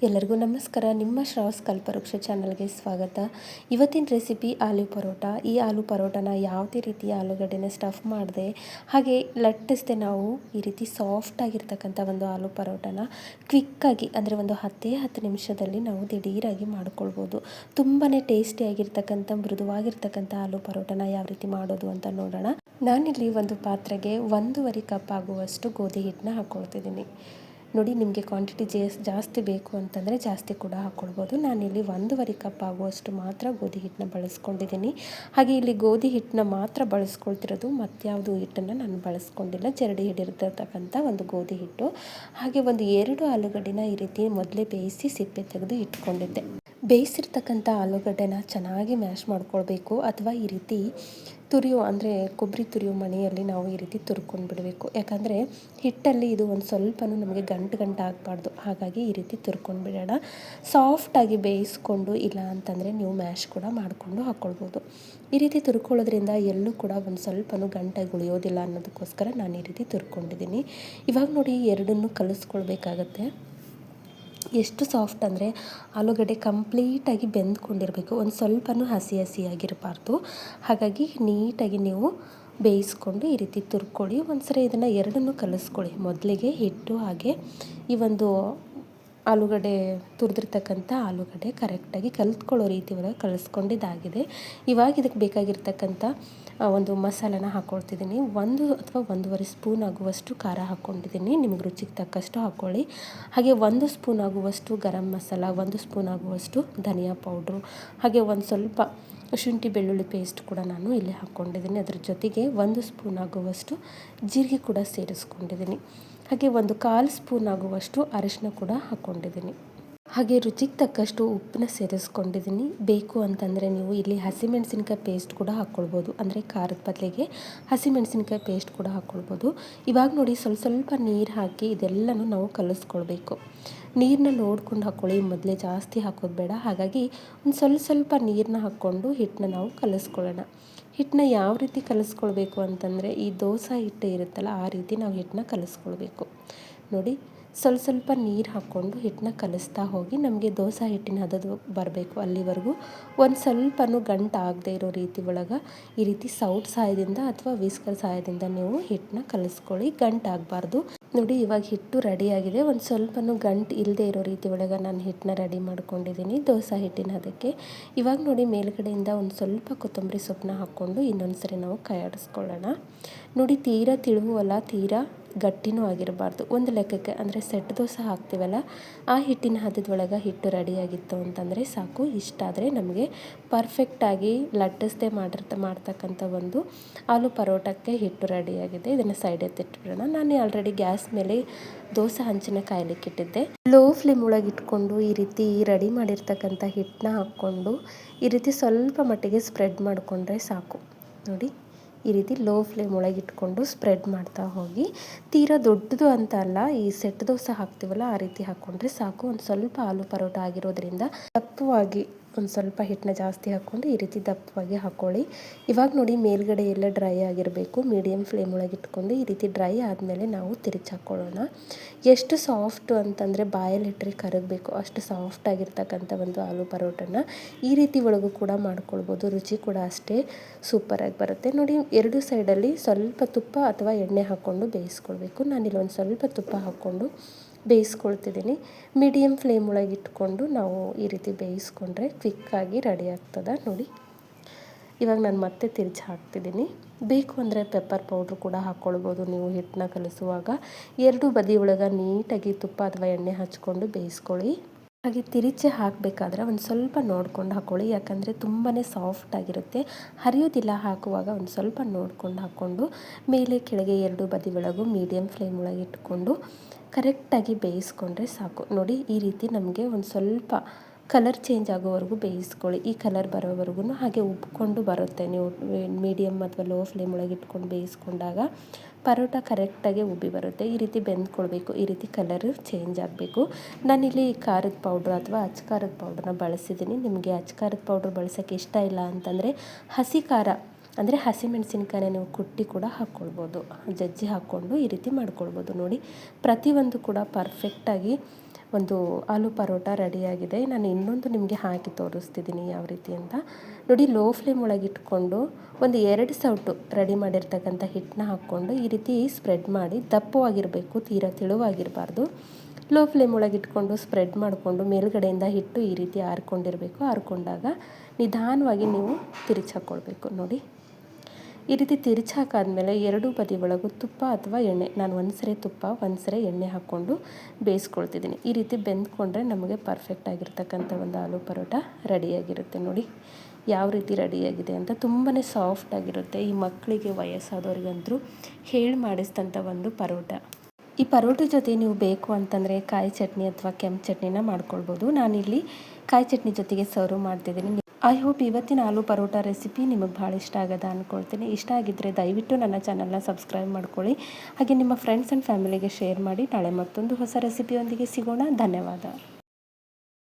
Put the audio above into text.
ಎಲ್ಲರಿಗೂ ನಮಸ್ಕಾರ. ನಿಮ್ಮ ಶ್ರಾವ್ಸ್ ಕಲ್ಪವೃಕ್ಷ ಚಾನಲ್ಗೆ ಸ್ವಾಗತ. ಇವತ್ತಿನ ರೆಸಿಪಿ ಆಲೂ ಪರೋಟ. ಈ ಆಲೂ ಪರೋಟನ ಯಾವುದೇ ರೀತಿಯ ಆಲೂಗಡ್ಡೆನ ಸ್ಟಫ್ ಮಾಡದೆ ಹಾಗೆ ಲಟ್ಟಿಸದೆ ನಾವು ಈ ರೀತಿ ಸಾಫ್ಟಾಗಿರ್ತಕ್ಕಂಥ ಒಂದು ಆಲೂ ಪರೋಟನ ಕ್ವಿಕ್ಕಾಗಿ ಅಂದರೆ ಒಂದು 10 ನಿಮಿಷದಲ್ಲಿ ನಾವು ದಿಢೀರಾಗಿ ಮಾಡ್ಕೊಳ್ಬೋದು. ತುಂಬಾ ಟೇಸ್ಟಿಯಾಗಿರ್ತಕ್ಕಂಥ ಮೃದುವಾಗಿರ್ತಕ್ಕಂಥ ಆಲೂ ಪರೋಟನ ಯಾವ ರೀತಿ ಮಾಡೋದು ಅಂತ ನೋಡೋಣ. ನಾನಿಲ್ಲಿ ಒಂದು ಪಾತ್ರೆಗೆ 1.5 ಕಪ್ ಆಗುವಷ್ಟು ಗೋಧಿ ಹಿಟ್ಟನ್ನ ಹಾಕ್ಕೊಳ್ತಿದ್ದೀನಿ. ನೋಡಿ, ನಿಮಗೆ ಕ್ವಾಂಟಿಟಿ ಜಾಸ್ತಿ ಬೇಕು ಅಂತಂದರೆ ಜಾಸ್ತಿ ಕೂಡ ಹಾಕ್ಕೊಳ್ಬೋದು. ನಾನಿಲ್ಲಿ 1.5 ಕಪ್ ಆಗುವಷ್ಟು ಮಾತ್ರ ಗೋಧಿ ಹಿಟ್ಟನ್ನ ಬಳಸ್ಕೊಂಡಿದ್ದೀನಿ. ಹಾಗೆ ಇಲ್ಲಿ ಗೋಧಿ ಹಿಟ್ಟನ್ನ ಮಾತ್ರ ಬಳಸ್ಕೊಳ್ತಿರೋದು, ಮತ್ಯಾವುದು ಹಿಟ್ಟನ್ನು ನಾನು ಬಳಸ್ಕೊಂಡಿಲ್ಲ. ಜರಡಿ ಹಿಡಿದಿರ್ತಕ್ಕಂಥ ಒಂದು ಗೋಧಿ ಹಿಟ್ಟು. ಹಾಗೆ ಒಂದು 2 ಆಲೂಗಡ್ಡೆನ ಈ ರೀತಿ ಮೊದಲೇ ಬೇಯಿಸಿ ಸಿಪ್ಪೆ ತೆಗೆದು ಇಟ್ಕೊಂಡಿದ್ದೆ. ಬೇಯಿಸಿರ್ತಕ್ಕಂಥ ಆಲೂಗಡ್ಡೆನ ಚೆನ್ನಾಗಿ ಮ್ಯಾಶ್ ಮಾಡ್ಕೊಳ್ಬೇಕು, ಅಥವಾ ಈ ರೀತಿ ತುರಿಯೋ ಅಂದರೆ ಕೊಬ್ಬರಿ ತುರಿಯೋ ಮಣೆಯಲ್ಲಿ ನಾವು ಈ ರೀತಿ ತುರ್ಕೊಂಡು ಬಿಡಬೇಕು. ಯಾಕಂದರೆ ಹಿಟ್ಟಲ್ಲಿ ಇದು ಒಂದು ಸ್ವಲ್ಪನೂ ನಮಗೆ ಗಂಟು ಆಗಬಾರ್ದು. ಹಾಗಾಗಿ ಈ ರೀತಿ ತುರ್ಕೊಂಡು ಬಿಡೋಣ. ಸಾಫ್ಟಾಗಿ ಬೇಯಿಸ್ಕೊಂಡು, ಇಲ್ಲ ಅಂತಂದರೆ ನೀವು ಮ್ಯಾಶ್ ಕೂಡ ಮಾಡಿಕೊಂಡು ಹಾಕ್ಕೊಳ್ಬೋದು. ಈ ರೀತಿ ತುರ್ಕೊಳ್ಳೋದ್ರಿಂದ ಎಲ್ಲೂ ಕೂಡ ಒಂದು ಸ್ವಲ್ಪನೂ ಗಂಟಾಗಿ ಉಳಿಯೋದಿಲ್ಲ ಅನ್ನೋದಕ್ಕೋಸ್ಕರ ನಾನು ಈ ರೀತಿ ತುರ್ಕೊಂಡಿದ್ದೀನಿ. ಇವಾಗ ನೋಡಿ, ಎರಡನ್ನೂ ಕಲಿಸ್ಕೊಳ್ಬೇಕಾಗತ್ತೆ. ಎಷ್ಟು ಸಾಫ್ಟ್ ಅಂದರೆ ಆಲೂಗಡ್ಡೆ ಕಂಪ್ಲೀಟಾಗಿ ಬೆಂದ್ಕೊಂಡಿರಬೇಕು, ಒಂದು ಸ್ವಲ್ಪನೂ ಹಸಿಯಾಗಿರಬಾರ್ದು. ಹಾಗಾಗಿ ನೀಟಾಗಿ ನೀವು ಬೇಯಿಸ್ಕೊಂಡು ಈ ರೀತಿ ತುರ್ಕೊಳ್ಳಿ. ಒಂದ್ಸರಿ ಇದನ್ನು ಎರಡನ್ನೂ ಕಲಿಸ್ಕೊಳ್ಳಿ. ಮೊದಲಿಗೆ ಹಿಟ್ಟು ಹಾಗೆ ಈ ಒಂದು ಆಲೂಗಡ್ಡೆ ತುರಿದಿರ್ತಕ್ಕಂಥ ಆಲೂಗಡ್ಡೆ ಕರೆಕ್ಟಾಗಿ ಕಲಿತ್ಕೊಳ್ಳೋ ರೀತಿ ಒಳಗೆ ಕಲಿಸ್ಕೊಂಡಿದ್ದಾಗಿದೆ. ಇವಾಗ ಇದಕ್ಕೆ ಬೇಕಾಗಿರ್ತಕ್ಕಂಥ ಒಂದು ಮಸಾಲನ ಹಾಕ್ಕೊಳ್ತಿದ್ದೀನಿ. 1 ಅಥವಾ 1.5 ಸ್ಪೂನ್ ಆಗುವಷ್ಟು ಖಾರ ಹಾಕ್ಕೊಂಡಿದ್ದೀನಿ. ನಿಮಗೆ ರುಚಿಗೆ ತಕ್ಕಷ್ಟು ಹಾಕ್ಕೊಳ್ಳಿ. ಹಾಗೆ 1 ಸ್ಪೂನ್ ಆಗುವಷ್ಟು ಗರಂ ಮಸಾಲ, 1 ಸ್ಪೂನ್ ಆಗುವಷ್ಟು ಧನಿಯಾ ಪೌಡ್ರು, ಹಾಗೆ ಒಂದು ಸ್ವಲ್ಪ ಶುಂಠಿ ಬೆಳ್ಳುಳ್ಳಿ ಪೇಸ್ಟ್ ಕೂಡ ನಾನು ಇಲ್ಲಿ ಹಾಕ್ಕೊಂಡಿದ್ದೀನಿ. ಅದ್ರ ಜೊತೆಗೆ 1 ಸ್ಪೂನ್ ಆಗುವಷ್ಟು ಜೀರಿಗೆ ಕೂಡ ಸೇರಿಸ್ಕೊಂಡಿದ್ದೀನಿ. ಹಾಗೆ 1/4 ಸ್ಪೂನ್ ಆಗುವಷ್ಟು ಅರಿಶಿನ ಕೂಡ ಹಾಕ್ಕೊಂಡಿದ್ದೀನಿ. ಹಾಗೆ ರುಚಿಗೆ ತಕ್ಕಷ್ಟು ಉಪ್ಪನ್ನ ಸೇರಿಸ್ಕೊಂಡಿದ್ದೀನಿ. ಬೇಕು ಅಂತಂದರೆ ನೀವು ಇಲ್ಲಿ ಹಸಿಮೆಣಸಿನ್ಕಾಯಿ ಪೇಸ್ಟ್ ಕೂಡ ಹಾಕ್ಕೊಳ್ಬೋದು, ಅಂದರೆ ಖಾರದ ಬದಲಿಗೆ ಹಸಿಮೆಣಸಿನ್ಕಾಯಿ ಪೇಸ್ಟ್ ಕೂಡ ಹಾಕ್ಕೊಳ್ಬೋದು. ಇವಾಗ ನೋಡಿ, ಸ್ವಲ್ಪ ನೀರು ಹಾಕಿ ಇದೆಲ್ಲನೂ ನಾವು ಕಲಿಸ್ಕೊಳ್ಬೇಕು. ನೀರನ್ನ ನೋಡ್ಕೊಂಡು ಹಾಕ್ಕೊಳ್ಳಿ, ಮೊದಲೇ ಜಾಸ್ತಿ ಹಾಕೋದು ಬೇಡ. ಹಾಗಾಗಿ ಒಂದು ಸ್ವಲ್ಪ ನೀರನ್ನ ಹಾಕ್ಕೊಂಡು ಹಿಟ್ಟನ್ನ ನಾವು ಕಲಿಸ್ಕೊಳ್ಳೋಣ. ಹಿಟ್ಟನ್ನ ಯಾವ ರೀತಿ ಕಲಿಸ್ಕೊಳ್ಬೇಕು ಅಂತಂದರೆ, ಈ ದೋಸೆ ಹಿಟ್ಟು ಇರುತ್ತಲ್ಲ ಆ ರೀತಿ ನಾವು ಹಿಟ್ಟನ್ನ ಕಲಿಸ್ಕೊಳ್ಬೇಕು. ನೋಡಿ, ಸ್ವಲ್ಪ ನೀರು ಹಾಕ್ಕೊಂಡು ಹಿಟ್ಟನ್ನ ಕಲಿಸ್ತಾ ಹೋಗಿ ನಮಗೆ ದೋಸೆ ಹಿಟ್ಟಿನ ಹದದು ಬರಬೇಕು. ಅಲ್ಲಿವರೆಗೂ ಒಂದು ಸ್ವಲ್ಪನೂ ಗಂಟು ಆಗದೆ ಇರೋ ರೀತಿ ಒಳಗೆ ಈ ರೀತಿ ಸೌಟ್ ಸಹಾಯದಿಂದ ಅಥವಾ ವಿಸ್ಕರ್ ಸಹಾಯದಿಂದ ನೀವು ಹಿಟ್ಟನ್ನ ಕಲಿಸ್ಕೊಳ್ಳಿ, ಗಂಟು ಆಗಬಾರ್ದು. ನೋಡಿ, ಇವಾಗ ಹಿಟ್ಟು ರೆಡಿಯಾಗಿದೆ. ಒಂದು ಸ್ವಲ್ಪನೂ ಗಂಟು ಇಲ್ಲದೆ ಇರೋ ರೀತಿ ಒಳಗೆ ನಾನು ಹಿಟ್ಟನ್ನ ರೆಡಿ ಮಾಡ್ಕೊಂಡಿದ್ದೀನಿ ದೋಸೆ ಹಿಟ್ಟಿನ ಅದಕ್ಕೆ. ಇವಾಗ ನೋಡಿ, ಮೇಲ್ಗಡೆಯಿಂದ ಒಂದು ಸ್ವಲ್ಪ ಕೊತ್ತಂಬರಿ ಸೊಪ್ಪನ್ನ ಹಾಕ್ಕೊಂಡು ಇನ್ನೊಂದು ಸರಿ ನಾವು ಕೈ ಆಡಿಸ್ಕೊಳ್ಳೋಣ. ನೋಡಿ, ತೀರಾ ತಿಳುವು ಅಲ್ಲ, ತೀರಾ ಗಟ್ಟಿನೂ ಆಗಿರಬಾರ್ದು. ಒಂದು ಲೆಕ್ಕಕ್ಕೆ ಅಂದರೆ ಸೆಟ್ ದೋಸೆ ಹಾಕ್ತೀವಲ್ಲ ಆ ಹಿಟ್ಟಿನ ಹದದೊಳಗೆ ಹಿಟ್ಟು ರೆಡಿಯಾಗಿತ್ತು ಅಂತಂದರೆ ಸಾಕು. ಇಷ್ಟಾದರೆ ನಮಗೆ ಪರ್ಫೆಕ್ಟಾಗಿ ಲಟ್ಟಿಸದೆ ಮಾಡ್ತಕ್ಕಂಥ ಒಂದು ಆಲೂ ಪರೋಟಕ್ಕೆ ಹಿಟ್ಟು ರೆಡಿಯಾಗಿದೆ. ಇದನ್ನು ಸೈಡ್ ಎತ್ತಿಟ್ಬಿಡೋಣ. ನಾನು ಆಲ್ರೆಡಿ ಗ್ಯಾಸ್ ಮೇಲೆ ದೋಸೆ ಹಂಚಿನ ಕಾಯಲಿಕ್ಕಿಟ್ಟಿದ್ದೆ. ಲೋ ಫ್ಲೇಮ್ ಒಳಗೆ ಇಟ್ಕೊಂಡು ಈ ರೀತಿ ರೆಡಿ ಮಾಡಿರ್ತಕ್ಕಂಥ ಹಿಟ್ಟನ್ನ ಹಾಕ್ಕೊಂಡು ಈ ರೀತಿ ಸ್ವಲ್ಪ ಮಟ್ಟಿಗೆ ಸ್ಪ್ರೆಡ್ ಮಾಡಿಕೊಂಡ್ರೆ ಸಾಕು. ನೋಡಿ, ಈ ರೀತಿ ಲೋ ಫ್ಲೇಮ್ ಒಳಗೆ ಇಟ್ಕೊಂಡು ಸ್ಪ್ರೆಡ್ ಮಾಡ್ತಾ ಹೋಗಿ. ತೀರಾ ದೊಡ್ಡದು ಅಂತ ಅಲ್ಲ, ಈ ಸೆಟ್ ದೋಸೆ ಹಾಕ್ತೀವಲ್ಲ ಆ ರೀತಿ ಹಾಕ್ಕೊಂಡ್ರೆ ಸಾಕು. ಒಂದು ಸ್ವಲ್ಪ ಆಲೂ ಪರೋಟ ಆಗಿರೋದ್ರಿಂದ ದಪ್ಪವಾಗಿ ಒಂದು ಸ್ವಲ್ಪ ಹಿಟ್ಟನ್ನ ಜಾಸ್ತಿ ಹಾಕ್ಕೊಂಡು ಈ ರೀತಿ ದಪ್ಪವಾಗಿ ಹಾಕ್ಕೊಳ್ಳಿ. ಇವಾಗ ನೋಡಿ, ಮೇಲ್ಗಡೆ ಎಲ್ಲ ಡ್ರೈ ಆಗಿರಬೇಕು. ಮೀಡಿಯಮ್ ಫ್ಲೇಮ್ ಒಳಗೆ ಇಟ್ಕೊಂಡು ಈ ರೀತಿ ಡ್ರೈ ಆದಮೇಲೆ ನಾವು ತಿರುಚಿ ಹಾಕ್ಕೊಳ್ಳೋಣ. ಎಷ್ಟು ಸಾಫ್ಟು ಅಂತಂದರೆ ಬಾಯಲ್ಲಿ ಇಟ್ಟರೆ ಕರಗಬೇಕು, ಅಷ್ಟು ಸಾಫ್ಟಾಗಿರ್ತಕ್ಕಂಥ ಒಂದು ಆಲೂ ಪರೋಟನ ಈ ರೀತಿ ಒಳಗೂ ಕೂಡ ಮಾಡ್ಕೊಳ್ಬೋದು. ರುಚಿ ಕೂಡ ಅಷ್ಟೇ ಸೂಪರಾಗಿ ಬರುತ್ತೆ. ನೋಡಿ, ಎರಡು ಸೈಡಲ್ಲಿ ಸ್ವಲ್ಪ ತುಪ್ಪ ಅಥವಾ ಎಣ್ಣೆ ಹಾಕ್ಕೊಂಡು ಬೇಯಿಸ್ಕೊಳ್ಬೇಕು. ನಾನಿಲ್ಲಿ ಒಂದು ಸ್ವಲ್ಪ ತುಪ್ಪ ಹಾಕ್ಕೊಂಡು ಬೇಯಿಸ್ಕೊಳ್ತಿದ್ದೀನಿ. ಮೀಡಿಯಮ್ ಫ್ಲೇಮ್ ಒಳಗೆ ಇಟ್ಕೊಂಡು ನಾವು ಈ ರೀತಿ ಬೇಯಿಸ್ಕೊಂಡ್ರೆ ಕ್ವಿಕ್ಕಾಗಿ ರೆಡಿ ಆಗ್ತದೆ. ನೋಡಿ, ಇವಾಗ ನಾನು ಮತ್ತೆ ತಿರುಚಿ ಹಾಕ್ತಿದ್ದೀನಿ. ಬೇಕು ಅಂದರೆ ಪೆಪ್ಪರ್ ಪೌಡ್ರು ಕೂಡ ಹಾಕ್ಕೊಳ್ಬೋದು ನೀವು ಹಿಟ್ಟನ್ನ ಕಲಿಸುವಾಗ. ಎರಡು ಬದಿ ಒಳಗೆ ನೀಟಾಗಿ ತುಪ್ಪ ಅಥವಾ ಎಣ್ಣೆ ಹಚ್ಕೊಂಡು ಬೇಯಿಸ್ಕೊಳ್ಳಿ. ಹಾಗೆ ತಿರುಚಿ ಹಾಕಬೇಕಾದ್ರೆ ಒಂದು ಸ್ವಲ್ಪ ನೋಡ್ಕೊಂಡು ಹಾಕ್ಕೊಳ್ಳಿ, ಯಾಕಂದರೆ ತುಂಬಾ ಸಾಫ್ಟಾಗಿರುತ್ತೆ, ಹರಿಯೋದಿಲ್ಲ. ಹಾಕುವಾಗ ಒಂದು ಸ್ವಲ್ಪ ನೋಡ್ಕೊಂಡು ಹಾಕ್ಕೊಂಡು ಮೇಲೆ ಕೆಳಗೆ ಎರಡು ಬದಿ ಒಳಗೂ ಮೀಡಿಯಮ್ ಫ್ಲೇಮ್ ಒಳಗೆ ಇಟ್ಕೊಂಡು ಕರೆಕ್ಟಾಗಿ ಬೇಯಿಸ್ಕೊಂಡ್ರೆ ಸಾಕು. ನೋಡಿ, ಈ ರೀತಿ ನಮಗೆ ಒಂದು ಸ್ವಲ್ಪ ಕಲರ್ ಚೇಂಜ್ ಆಗೋವರೆಗೂ ಬೇಯಿಸ್ಕೊಳ್ಳಿ. ಈ ಕಲರ್ ಬರೋವರೆಗೂ ಹಾಗೆ ಉಬ್ಕೊಂಡು ಬರುತ್ತೆ. ನೀವು ಮೀಡಿಯಮ್ ಅಥವಾ ಲೋ ಫ್ಲೇಮ್ ಒಳಗೆ ಇಟ್ಕೊಂಡು ಬೇಯಿಸ್ಕೊಂಡಾಗ ಪರೋಟ ಕರೆಕ್ಟಾಗಿ ಉಬ್ಬಿ ಬರುತ್ತೆ. ಈ ರೀತಿ ಬೆಂದ್ಕೊಳ್ಬೇಕು, ಈ ರೀತಿ ಕಲರ್ ಚೇಂಜ್ ಆಗಬೇಕು. ನಾನಿಲ್ಲಿ ಖಾರದ ಪೌಡ್ರ್ ಅಥವಾ ಅಚ್ಚ ಖಾರದ ಪೌಡ್ರನ್ನ ಬಳಸಿದ್ದೀನಿ. ನಿಮಗೆ ಅಚ್ಚ ಖಾರದ ಪೌಡ್ರ್ ಬಳಸೋಕ್ಕೆ ಇಷ್ಟ ಇಲ್ಲ ಅಂತಂದರೆ ಹಸಿ ಖಾರ ಅಂದರೆ ಹಸಿಮೆಣಸಿನ್ಕಾಯಿನ ನೀವು ಕುಟ್ಟಿ ಕೂಡ ಹಾಕ್ಕೊಳ್ಬೋದು, ಜಜ್ಜಿ ಹಾಕ್ಕೊಂಡು ಈ ರೀತಿ ಮಾಡ್ಕೊಳ್ಬೋದು. ನೋಡಿ, ಪ್ರತಿಯೊಂದು ಕೂಡ ಪರ್ಫೆಕ್ಟಾಗಿ ಒಂದು ಆಲೂ ಪರೋಟ ರೆಡಿಯಾಗಿದೆ. ನಾನು ಇನ್ನೊಂದು ನಿಮಗೆ ಹಾಕಿ ತೋರಿಸ್ತಿದ್ದೀನಿ ಯಾವ ರೀತಿ ಅಂತ. ನೋಡಿ, ಲೋ ಫ್ಲೇಮ್ ಒಳಗೆ ಇಟ್ಕೊಂಡು ಒಂದು 2 ಸೌಟು ರೆಡಿ ಮಾಡಿರ್ತಕ್ಕಂಥ ಹಿಟ್ಟನ್ನ ಹಾಕ್ಕೊಂಡು ಈ ರೀತಿ ಸ್ಪ್ರೆಡ್ ಮಾಡಿ, ದಪ್ಪವಾಗಿರಬೇಕು, ತೀರಾ ತೆಳುವಾಗಿರಬಾರ್ದು. ಲೋ ಫ್ಲೇಮ್ ಒಳಗೆ ಇಟ್ಕೊಂಡು ಸ್ಪ್ರೆಡ್ ಮಾಡಿಕೊಂಡು ಮೇಲ್ಗಡೆಯಿಂದ ಹಿಟ್ಟು ಈ ರೀತಿ ಆರ್ಕೊಂಡಿರಬೇಕು. ಆರ್ಕೊಂಡಾಗ ನಿಧಾನವಾಗಿ ನೀವು ತಿರುಚಾಕೊಳ್ಬೇಕು. ನೋಡಿ, ಈ ರೀತಿ ತಿರುಚಾಕಾದ್ಮೇಲೆ ಎರಡೂ ಬದಿ ಒಳಗೂ ತುಪ್ಪ ಅಥವಾ ಎಣ್ಣೆ, ನಾನು ಒಂದ್ಸರಿ ತುಪ್ಪ ಒಂದ್ಸರಿ ಎಣ್ಣೆ ಹಾಕ್ಕೊಂಡು ಬೇಯಿಸ್ಕೊಳ್ತಿದ್ದೀನಿ. ಈ ರೀತಿ ಬೆಂದ್ಕೊಂಡ್ರೆ ನಮಗೆ ಪರ್ಫೆಕ್ಟ್ ಆಗಿರ್ತಕ್ಕಂಥ ಒಂದು ಆಲೂ ಪರೋಟ ರೆಡಿಯಾಗಿರುತ್ತೆ. ನೋಡಿ ಯಾವ ರೀತಿ ರೆಡಿಯಾಗಿದೆ ಅಂತ. ತುಂಬಾ ಸಾಫ್ಟಾಗಿರುತ್ತೆ. ಈ ಮಕ್ಕಳಿಗೆ, ವಯಸ್ಸಾದವ್ರಿಗಂತೂ ಹೇಳಿ ಮಾಡಿಸಿದಂಥ ಒಂದು ಪರೋಟ. ಈ ಪರೋಟ ಜೊತೆ ನೀವು ಬೇಕು ಅಂತಂದರೆ ಕಾಯಿ ಚಟ್ನಿ ಅಥವಾ ಕೆಂಪು ಚಟ್ನಿನ ಮಾಡ್ಕೊಳ್ಬೋದು. ನಾನಿಲ್ಲಿ ಕಾಯಿ ಚಟ್ನಿ ಜೊತೆಗೆ ಸರ್ವ್ ಮಾಡ್ತಿದ್ದೀನಿ. ಐ ಹೋಪ್ ಇವತ್ತಿನ ಆಲೂ ಪರೋಟ ರೆಸಿಪಿ ನಿಮಗೆ ಭಾಳ ಇಷ್ಟ ಆಗದ ಅಂದ್ಕೊಳ್ತೀನಿ. ಇಷ್ಟ ಆಗಿದ್ದರೆ ದಯವಿಟ್ಟು ನನ್ನ ಚಾನಲ್ನ ಸಬ್ಸ್ಕ್ರೈಬ್ ಮಾಡ್ಕೊಳ್ಳಿ. ಹಾಗೆ ನಿಮ್ಮ ಫ್ರೆಂಡ್ಸ್ ಆ್ಯಂಡ್ ಫ್ಯಾಮಿಲಿಗೆ ಶೇರ್ ಮಾಡಿ. ನಾಳೆ ಮತ್ತೊಂದು ಹೊಸ ರೆಸಿಪಿಯೊಂದಿಗೆ ಸಿಗೋಣ. ಧನ್ಯವಾದ.